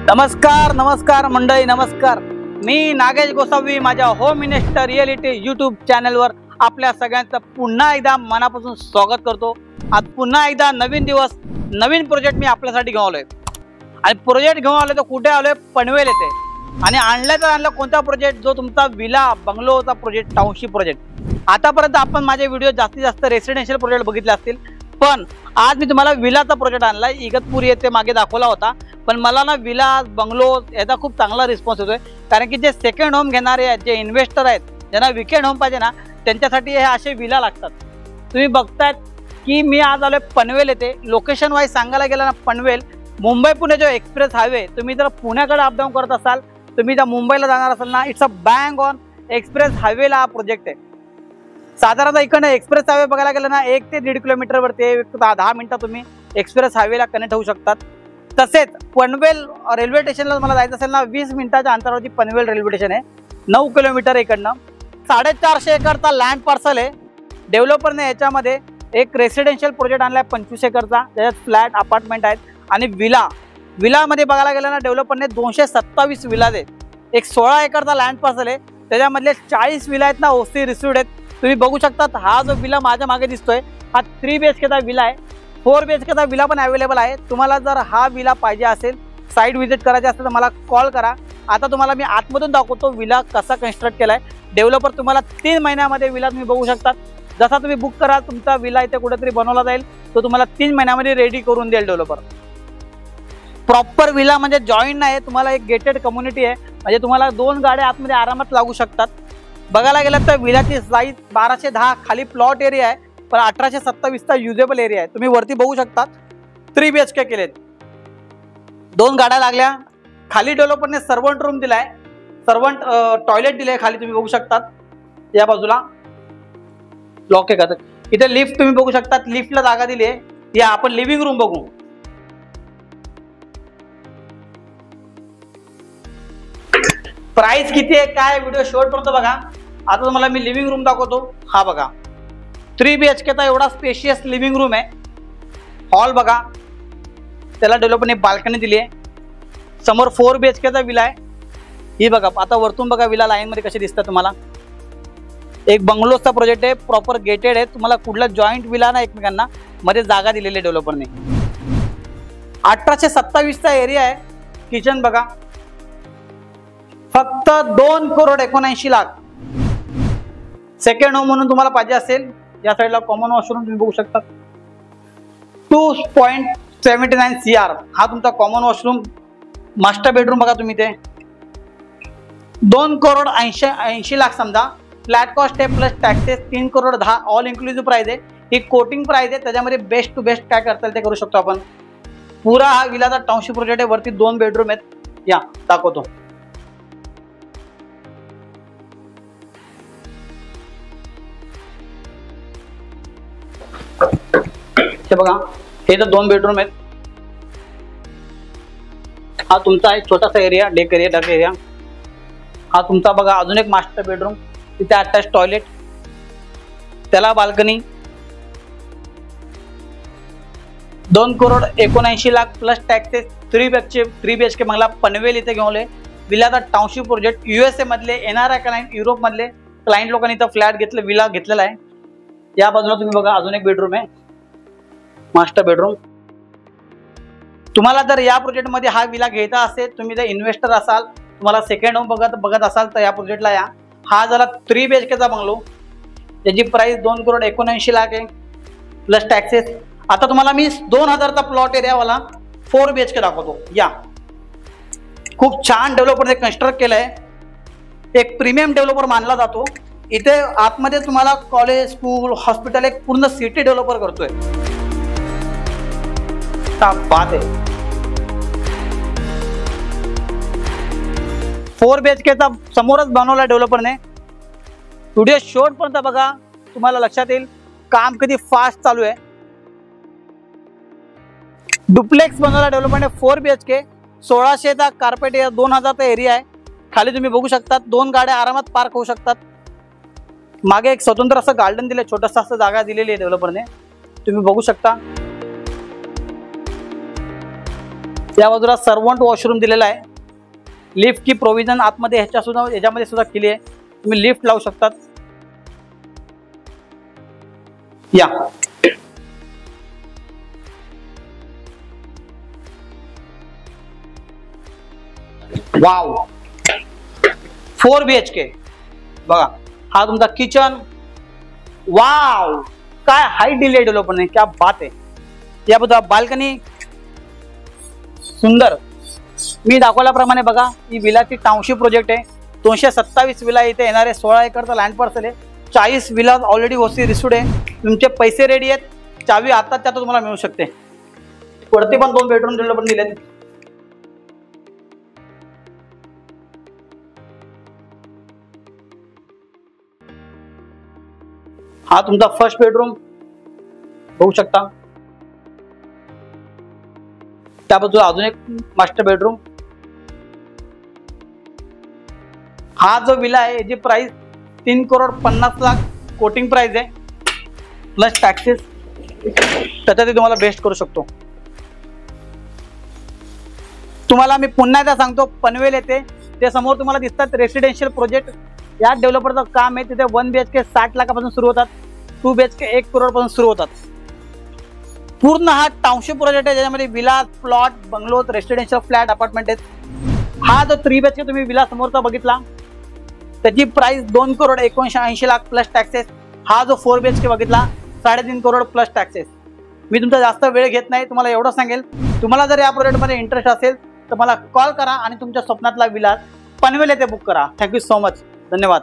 नमस्कार नमस्कार मंडळी, नमस्कार। मी नागेश गोसावी माझ्या होम मिनिस्टर रिअलिटी यूट्यूब चॅनलवर आपल्या सगळ्यांचं पुन्हा एकदा मनापासून स्वागत करतो। आज पुन्हा एकदा नवीन दिवस, नवीन प्रोजेक्ट मी आपल्यासाठी घेऊन आलोय। आणि प्रोजेक्ट घेऊन आलोय तो कुठे आलोय? पनवेल येथे। आणि आणला कोणता प्रोजेक्ट? जो तुमचा विला बंगलोचा प्रोजेक्ट, टाउनशिप प्रोजेक्ट। आतापर्यंत आपण माझे व्हिडिओ जास्तीत जास्त रेसिडेन्शियल प्रोजेक्ट बघितले असतील, पण आज मी तुम्हाला विलाचा प्रोजेक्ट आणलाय। इगतपुरी येथे मागे दाखवला होता, पण मला ना विला बंगलो याचा खूप चांगला रिस्पॉन्स होतोय। कारण की जे सेकंड होम घेणारे आहेत, जे इन्व्हेस्टर आहेत, ज्यांना विकेंड होम पाहिजे ना, त्यांच्यासाठी हे असे विला लागतात। तुम्ही बघतायत की मी आज आलोय पनवेल येथे। लोकेशन वाईज सांगायला गेलं ना, पनवेल मुंबई पुणे जो एक्सप्रेस हायवे, तुम्ही जर पुण्याकडे अपडाऊन करत असाल, तुम्ही जर मुंबईला जाणार असाल ना, it's a bang on express हायवेला हा प्रोजेक्ट आहे। साधारणतः इकडनं एक्सप्रेस हायवे बघायला गेलं ना 1 ते 1.5 किलोमीटरवरती 10 मिनिटात तुम्ही एक्सप्रेस हायवेला कनेक्ट होऊ शकतात। तसेच पनवेल रेल्वे स्टेशनला मला जायचं असेल ना, 20 मिनिटाच्या अंतरावरती पनवेल रेल्वे स्टेशन आहे। 9 किलोमीटर इकडनं। 450 एकरचा लँड पार्सल आहे। डेव्हलपरने याच्यामध्ये एक रेसिडेन्शियल प्रोजेक्ट आणलाय 25 एकरचा, त्याच्यात फ्लॅट अपार्टमेंट आहेत आणि विलामध्ये बघायला गेलं ना, डेव्हलपरने 227 विला आहेत। एक 16 एकरचा लँड पार्सल आहे, त्याच्यामधले 40 विला आहेत ना ओसी रिसिव्ड आहेत। तुम्ही बघू शकतात, हा जो विला माझ्या मागे दिसतोय हा 3 BHKचा विला आहे। 4 BHKचा विला पण अवेलेबल आहे। तुम्हाला जर हा विला पाहिजे असेल, साईट व्हिजिट करायची असेल तर मला कॉल करा। आता तुम्हाला मी आतमधून दाखवतो विला कसा कन्स्ट्रक्ट केलाय। डेव्हलपर तुम्हाला 3 महिन्यामध्ये विला तुम्ही बघू शकतात। जसा तुम्ही बुक कराल, तुमचा विला इथे कुठेतरी बनवला जाईल, तो तुम्हाला 3 महिन्यामध्ये रेडी करून देईल डेव्हलपर। प्रॉपर विला म्हणजे जॉईंट नाही, तुम्हाला एक गेटेड कम्युनिटी आहे, म्हणजे तुम्हाला 2 गाड्या आतमध्ये आरामात लागू शकतात। बघायला गेलं तर विलाची साईज 1210 खाली प्लॉट एरिया आहे, पण 1827चा युजेबल एरिया आहे। तुम्ही वरती बघू शकता 3 BHK केलेत, 2 गाड्या लागल्या। खाली डेव्हलपरने सर्वंट रूम दिलाय, सर्वंट टॉयलेट दिले खाली, तुम्ही बघू शकतात। या बाजूला लॉक आहे का? इथे लिफ्ट तुम्ही बघू शकतात, लिफ्टला जागा दिली आहे। या आपण लिव्हिंग रूम बघू। प्राइस किती आहे काय, व्हिडिओ शेवटपर्यंत बघा। आता तुम्हाला मी लिव्हिंग रूम दाखवतो। हा बघा, 3 BHKचा एवढा स्पेशियस लिव्हिंग रूम आहे। हॉल बघा, त्याला डेव्हलपरने बाल्कनी दिली आहे। समोर 4 BHKचा विला आहे। ही बघा, आता वरतून बघा विला लाईन मध्ये कशी दिसतात तुम्हाला। एक बंगलोचा प्रोजेक्ट आहे, प्रॉपर गेटेड आहे। तुम्हाला कुठला जॉईंट विला ना एकमेकांना मध्ये जागा दिलेली आहे डेव्हलपरने। 1827चा एरिया आहे। किचन बघा, फक्त 2,79,00,000। सेकंड होम म्हणून तुम्हाला पाहिजे असेल, या साईडला कॉमन वॉशरूम तुम्ही बघू शकता। 2.79 CR हा तुमचा कॉमन वॉशरूम। मास्टर बेडरूम बघा तुम्ही, ते 2,80,00,000 समजा। फ्लॅट कॉस्ट आहे plus taxes 3,10,00,000 all inclusive price आहे। ही कोटिंग प्राइस आहे, त्याच्यामध्ये बेस्ट टू बेस्ट काय करता येईल ते करू शकतो आपण। पुरा हा विलाचा टाउनशिप प्रोजेक्ट आहे। वरती 2 बेडरूम आहेत, या दाखवतो। हे बघा, हे तर 2 बेडरूम आहेत। हा तुमचा एक छोटासा एरिया, डेक एरिया। हा तुमचा बघा अजून एक मास्टर बेडरूम, तिथे अटॅच टॉयलेट, त्याला बाल्कनी। 2,79,00,000 प्लस टॅक्सेस 3 BHK बंगला पनवेल इथे घेऊन आले। विलाचा टाउनशिप प्रोजेक्ट USA मधले NRI क्लायंट, युरोप मधले क्लायंट लोकांनी इथं फ्लॅट घेतलं, विला घेतलेला आहे। या बाजूला तुम्ही बघा अजून एक बेडरूम आहे, मास्टर बेडरूम। तुम्हाला जर या प्रोजेक्ट मध्ये हा विला घ्यायचा असेल, तुम्ही जर इन्व्हेस्टर असाल, तुम्हाला सेकंड होम बघत असाल तर या प्रोजेक्टला या। हा झाला 3 BHKचा बंगलो, त्याची प्राइस 2,79,00,000 आहे प्लस टॅक्सेस। आता तुम्हाला मी 2,000चा प्लॉट एरियावाला 4 BHK दाखवतो। या खूप छान डेव्हलपरने कन्स्ट्रक्ट केलंय, एक प्रीमियम डेव्हलपर मानला जातो। इथे आतमध्ये तुम्हाला कॉलेज, स्कूल, हॉस्पिटल, एक पूर्ण सिटी डेव्हलपर करतोय। बात आहे 4 BHKचा समोरच बनवला डेव्हलपरने। व्हिडिओ शेवटपर्यंत बघा, तुम्हाला लक्षात येईल काम किती फास्ट चालू आहे। डुप्लेक्स बनवला डेव्हलपरने 4 BHK, 1600चा कार्पेट एरिया, 2,000चा एरिया आहे। खाली तुम्ही बघू शकता 2 गाड्या आरामात पार्क होऊ शकतात। मागे एक स्वतंत्र असं गार्डन दिले, छोटंसं असं जागा दिलेली आहे डेव्हलपरने, तुम्ही बघू शकता। या बाजूला सर्वंट वॉशरूम दिलेला आहे. लिफ्ट की प्रोव्हिजन आतमध्ये ह्याच्यामध्ये सुद्धा केली आहे. तुम्ही लिफ्ट लावू शकतात. या वाव 4 BHK बघा. हा तुमचा किचन. वाव काय हाईट दिली आहे डेव्हलपरने, क्या बात आहे. याबद्दल बाल्कनी सुंदर. मी दाखवल्याप्रमाणे बघा, ही विलाची टाउनशिप प्रोजेक्ट आहे. 227 विला इथे येणार आहे. 16 एकरचा लँड पार्सल आहे. 40 विला ऑलरेडी वस्ती रिसूड आहे. तुमचे पैसे रेडी आहेत. चावी आता त्यात तुम्हाला मिळू शकते. वरती पण 2 बेडरूम डेव्हलपर दिलेत. हा तुमचा फर्स्ट बेडरूम बघू शकता. त्या बाजूला अजून एक मास्टर बेडरूम. हा जो विला आहे याची प्राइस 3,50,00,000 कोटिंग प्राइस आहे प्लस टॅक्सेस. त्याच्यात तुम्हाला बेस्ट करू शकतो. तुम्हाला मी पुन्हा एकदा सांगतो, पनवेल येथे ते समोर तुम्हाला दिसतात रेसिडेन्शियल प्रोजेक्ट. या डेव्हलपरचं काम आहे. तिथे 1 BHK 60 लाखापासून सुरू होतात. 2 BHK 1 करोडपासून सुरू होतात. पूर्ण हा टाउनशिप प्रोजेक्ट आहे ज्याच्यामध्ये villa, plot, bungalows, residential flat, apartment आहेत. हा जो 3 BHK तुम्ही विला समोरचा बघितला त्याची प्राइस 2,79,80,00,000 प्लस टॅक्सेस. हा जो 4 BHK बघितला 3.5 करोड प्लस टॅक्सेस. मी तुमचा जास्त वेळ घेत नाही. तुम्हाला एवढं सांगेल, तुम्हाला जर या प्रोजेक्टमध्ये इंटरेस्ट असेल तर मला कॉल करा आणि तुमच्या स्वप्नातला विला पनवेल येथे बुक करा. Thank you so much. धन्यवाद.